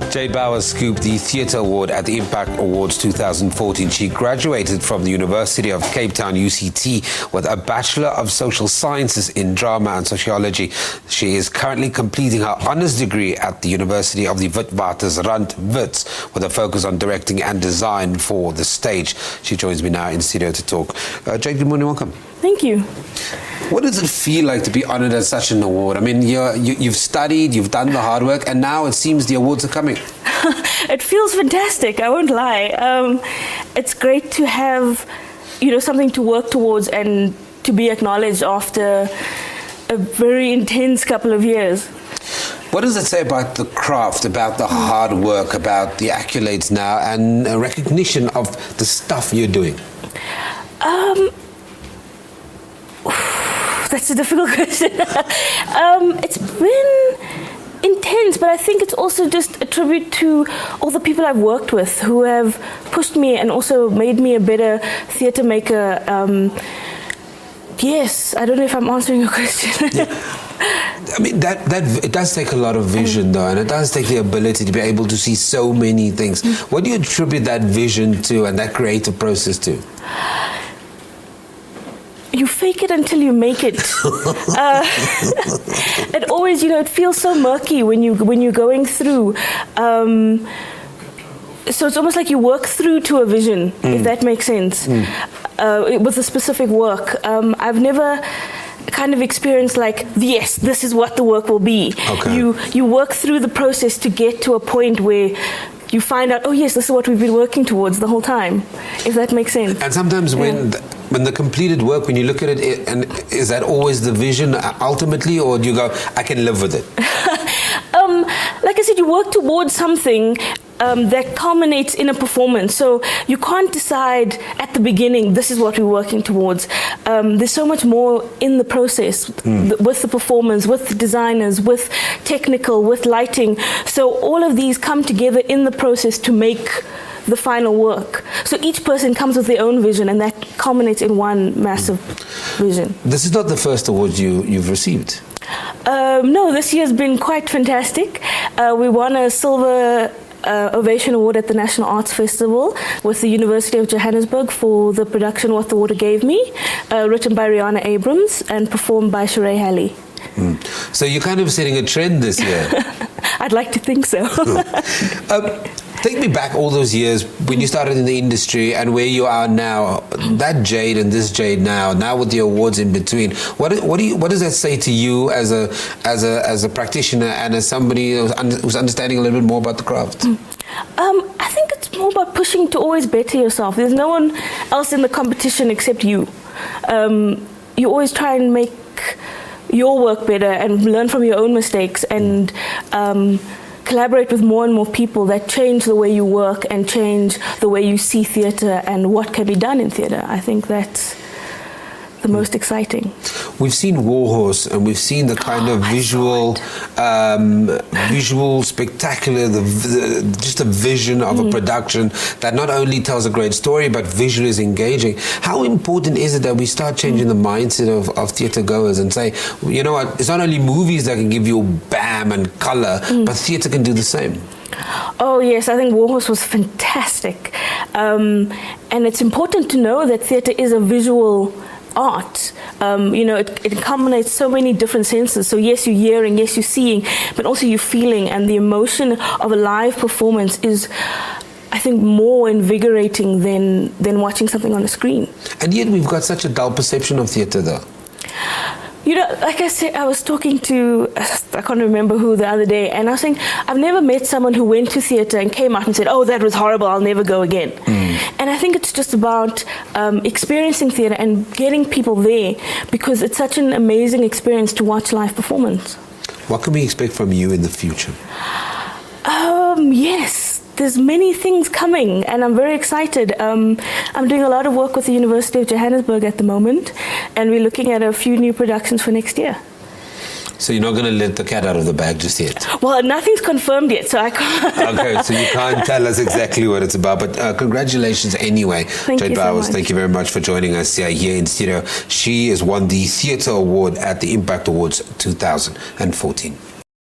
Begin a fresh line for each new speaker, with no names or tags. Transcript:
Jade Bauer scooped the Theatre Award at the Impact Awards 2014. She graduated from the University of Cape Town, UCT, with a Bachelor of Social Sciences in Drama and Sociology. She is currently completing her honours degree at the University of the Witwatersrand, Wits, with a focus on directing and design for the stage. She joins me now in studio to talk. Jade, good morning, welcome.
Thank you.
What does it feel like to be honoured at such an award? I mean, you've studied, you've done the hard work, and now it seems the awards are coming.
It feels fantastic, I won't lie. It's great to have, something to work towards and to be acknowledged after a very intense couple of years.
What does it say about the craft, about the hard work, about the accolades now, and a recognition of the stuff you're doing?
That's a difficult question. It's been intense, but I think it's also just a tribute to all the people I've worked with who have pushed me and also made me a better theatre maker. Yes, I don't know if I'm answering your question.
Yeah. I mean, that it does take a lot of vision, though, and it does take the ability to be able to see so many things. What do you attribute that vision to and that creative process to?
You fake it until you make it. It always, it feels so murky when you're going through. So it's almost like you work through to a vision, if that makes sense, with a specific work. I've never kind of experienced like, yes, this is what the work will be.
Okay.
You work through the process to get to a point where you find out, oh yes, this is what we've been working towards the whole time, if that makes sense.
And sometimes when the completed work, when you look at it, and is that always the vision ultimately, or do you go, I can live with it?
Like I said, you work towards something that culminates in a performance. So you can't decide at the beginning, this is what we're working towards. There's so much more in the process with the performance, with the designers, with technical, with lighting. So all of these come together in the process to make the final work. So each person comes with their own vision, and that culminates in one massive vision. This
is not the first award you've received.
No, this year's been quite fantastic. We won a Silver Ovation Award at the National Arts Festival with the University of Johannesburg for the production What the Water Gave Me, written by Rihanna Abrams and performed by Sheree Halley.
So you're kind of setting a trend this year.
I'd like to think so.
Take me back all those years when you started in the industry and where you are now. That Jade and this Jade now with the awards in between. What does that say to you as a practitioner and as somebody who's understanding a little bit more about the craft?
I think it's more about pushing to always better yourself. There's no one else in the competition except you. You always try and make your work better and learn from your own mistakes and collaborate with more and more people that change the way you work and change the way you see theatre and what can be done in theatre. I think that's the most exciting.
We've seen Warhorse and we've seen the kind of visual spectacular, just a vision of a production that not only tells a great story but visually is engaging. How important is it that we start changing the mindset of theatre goers and say, you know what, it's not only movies that can give you bam and colour, but theatre can do the same?
Oh yes, I think Warhorse was fantastic. And it's important to know that theatre is a visual art. It culminates so many different senses. So yes, you're hearing, yes, you're seeing, but also you're feeling, and the emotion of a live performance is, I think, more invigorating than watching something on a screen.
And yet we've got such a dull perception of theatre, though.
Like I said, I was talking to, I can't remember who the other day, and I was saying, I've never met someone who went to theatre and came out and said, oh, that was horrible, I'll never go again. And I think it's just about experiencing theatre and getting people there, because it's such an amazing experience to watch live performance.
What can we expect from you in the future?
Yes. There's many things coming, and I'm very excited. I'm doing a lot of work with the University of Johannesburg at the moment, and we're looking at a few new productions for next year.
So you're not going to let the cat out of the bag just yet?
Well, nothing's confirmed yet, so I can't.
Okay, so you can't tell us exactly what it's about, but congratulations anyway. Jade Bauer, thank you very much for joining us here in studio. She has won the Theatre Award at the Impact Awards 2014.